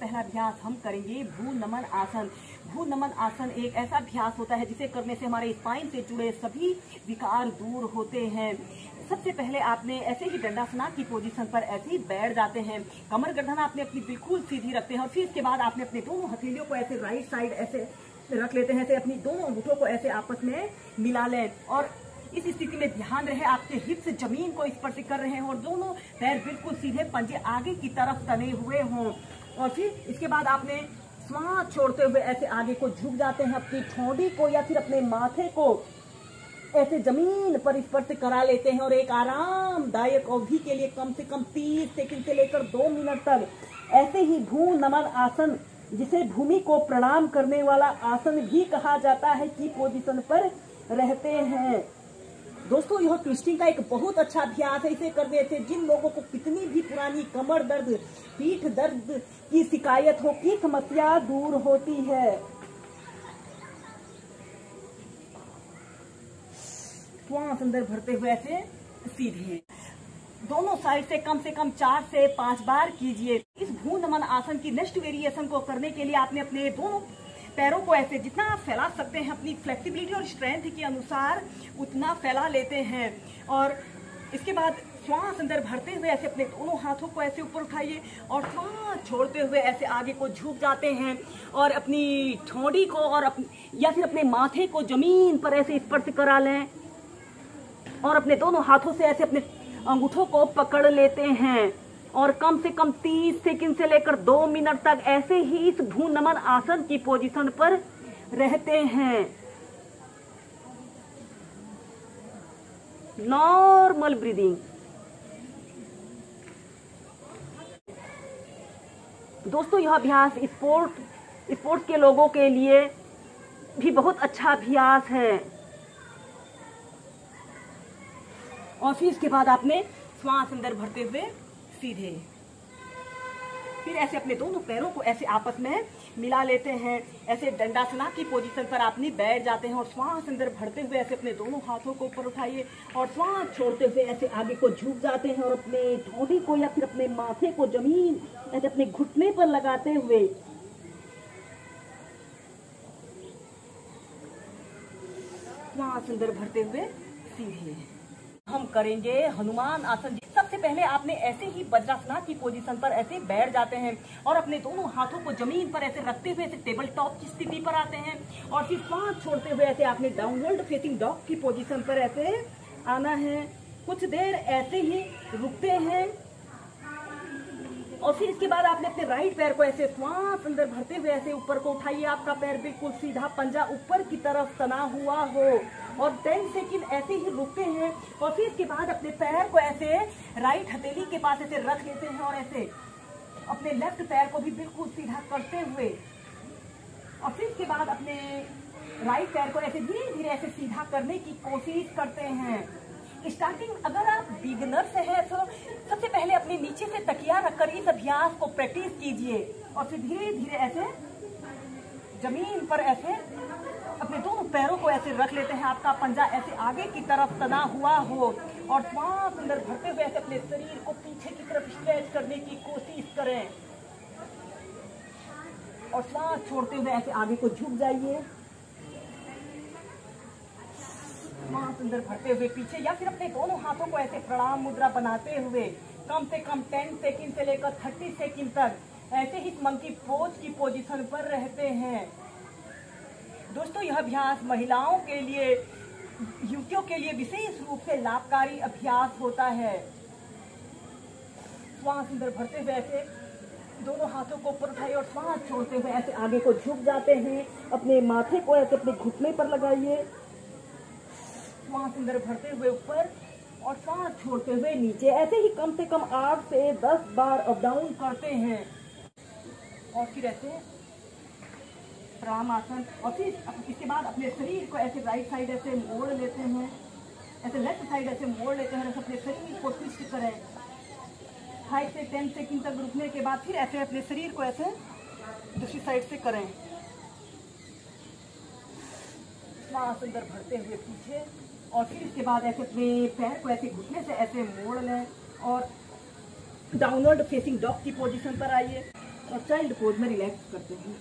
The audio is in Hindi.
पहला अभ्यास हम करेंगे भ्रू नमन आसन। भ्रू नमन आसन एक ऐसा अभ्यास होता है जिसे करने से हमारे स्पाइन से जुड़े सभी विकार दूर होते हैं। सबसे पहले आपने ऐसे ही दंडासना की पोजीशन पर ऐसे ही बैठ जाते हैं। कमर गर्दन आपने अपनी बिल्कुल सीधी रखते हैं और फिर इसके बाद आपने अपने दोनों हथेलियों को ऐसे राइट साइड ऐसे रख लेते हैं। ऐसे अपनी दोनों अंगूठों को ऐसे आपस में मिला लें और इस स्थिति में ध्यान रहे आपके हिप्स जमीन को स्पर्श कर रहे हैं और दोनों पैर बिल्कुल सीधे, पंजे आगे की तरफ तने हुए हों। और फिर इसके बाद आपने श्वास छोड़ते हुए ऐसे आगे को झुक जाते हैं। अपनी ठोड़ी को या फिर अपने माथे को ऐसे जमीन पर स्पर्श करा लेते हैं और एक आरामदायक अवधि के लिए कम से कम 30 सेकंड से लेकर 2 मिनट तक ऐसे ही भ्रू नमन आसन, जिसे भूमि को प्रणाम करने वाला आसन भी कहा जाता है, की पोजीशन पर रहते हैं। दोस्तों, यह ट्विस्टिंग का एक बहुत अच्छा अभ्यास है। इसे करने से जिन लोगों को कितनी भी पुरानी कमर दर्द, पीठ दर्द की शिकायत हो, की समस्या दूर होती है। श्वास अंदर भरते हुए ऐसे सीधे दोनों साइड से कम 4 से 5 बार कीजिए। इस भ्रू नमन आसन की नेक्स्ट वेरिएशन को करने के लिए आपने अपने दोनों पैरों को ऐसे जितना आप फैला सकते हैं अपनी फ्लेक्सिबिलिटी और स्ट्रेंथ के अनुसार उतना फैला लेते हैं। और इसके बाद श्वास अंदर भरते हुए ऐसे अपने दोनों हाथों को ऐसे ऊपर उठाइए और श्वास छोड़ते हुए ऐसे आगे को झुक जाते हैं और अपनी ठोड़ी को और या फिर अपने माथे को जमीन पर ऐसे स्पर्श करा लें और अपने दोनों हाथों से ऐसे अपने अंगूठों को पकड़ लेते हैं और कम से कम 30 सेकंड से लेकर 2 मिनट तक ऐसे ही इस भ्रू नमन आसन की पोजीशन पर रहते हैं। Normal breathing. दोस्तों, यह अभ्यास स्पोर्ट्स के लोगों के लिए भी बहुत अच्छा अभ्यास है। और फिर इसके बाद आपने श्वास अंदर भरते हुए सीधे फिर ऐसे अपने दोनों पैरों को ऐसे आपस में मिला लेते हैं। ऐसे दंडासना की पोजीशन पर आपने बैठ जाते हैं और श्वास अंदर भरते हुए ऐसे अपने दोनों हाथों को ऊपर उठाइए और श्वास छोड़ते हुए ऐसे आगे को झुक जाते हैं और अपने ठोड़ी को या फिर अपने माथे को जमीन ऐसे अपने घुटने पर लगाते हुए श्वास अंदर भरते हुए सीधे हम करेंगे हनुमान आसन। सबसे पहले आपने ऐसे ही वज्रासना की पोजीशन पर ऐसे बैठ जाते हैं और अपने दोनों हाथों को जमीन पर ऐसे रखते हुए ऐसे टेबल टॉप की स्थिति पर आते हैं और फिर श्वास छोड़ते हुए ऐसे आपने डाउनवर्ड फेसिंग डॉग की पोजीशन पर ऐसे आना है। कुछ देर ऐसे ही रुकते हैं और फिर इसके बाद आपने अपने राइट पैर को ऐसे श्वास अंदर भरते हुए ऐसे ऊपर को उठाइए। आपका पैर बिल्कुल सीधा, पंजा ऊपर की तरफ तना हुआ हो और 10 सेकंड ऐसे ही रुकते हैं और फिर इसके बाद अपने पैर को ऐसे राइट हथेली के पास ऐसे रख लेते हैं और ऐसे अपने लेफ्ट पैर को भी बिल्कुल सीधा करते हुए और फिर इसके बाद अपने राइट पैर को ऐसे धीरे धीरे ऐसे सीधा करने की कोशिश करते हैं। स्टार्टिंग अगर आप बिगिनर से है तो सबसे पहले अपने नीचे से तकिया रखकर इस अभ्यास को प्रैक्टिस कीजिए और फिर धीरे धीरे ऐसे जमीन पर ऐसे अपने दोनों पैरों को ऐसे रख लेते हैं। आपका पंजा ऐसे आगे की तरफ तना हुआ हो और श्वास अंदर भरते हुए ऐसे अपने शरीर को पीछे की तरफ स्ट्रेच करने की कोशिश करें और श्वास छोड़ते हुए ऐसे आगे को झुक जाइए। श्वास अंदर भरते हुए पीछे या फिर अपने दोनों हाथों को ऐसे प्रणाम मुद्रा बनाते हुए कम से कम 10 सेकंड से लेकर 30 सेकंड तक ऐसे ही मंकी पोज की पोजीशन पर रहते हैं। दोस्तों, यह अभ्यास महिलाओं के लिए, युवतियों के लिए विशेष रूप से लाभकारी अभ्यास होता है। श्वास अंदर भरते हुए ऐसे दोनों हाथों को ऊपर उठाइए और श्वास छोड़ते हुए ऐसे आगे को झुक जाते हैं। अपने माथे को ऐसे अपने घुटने पर लगाइए। श्वास अंदर भरते हुए ऊपर और श्वास छोड़ते हुए नीचे। ऐसे ही कम से कम 8 से 10 बार अप डाउन करते हैं और फिर ऐसे प्राणायाम आसन और फिर इसके बाद अपने शरीर को ऐसे राइट साइड ऐसे मोड़ लेते हैं, ऐसे लेफ्ट साइड ऐसे मोड़ लेते हैं। अपने शरीर को ट्विस्ट करें 5 से 10 सेकंड तक रुकने के बाद फिर ऐसे अपने शरीर को ऐसे दूसरी साइड से करें। श्वास अंदर भरते हुए पीछे और फिर इसके बाद ऐसे अपने पैर को ऐसे घुटने से ऐसे मोड़ लें और डाउनवर्ड फेसिंग डॉग की पोजीशन पर आइए। और चाइल्ड पोज में रिलैक्स करते हैं।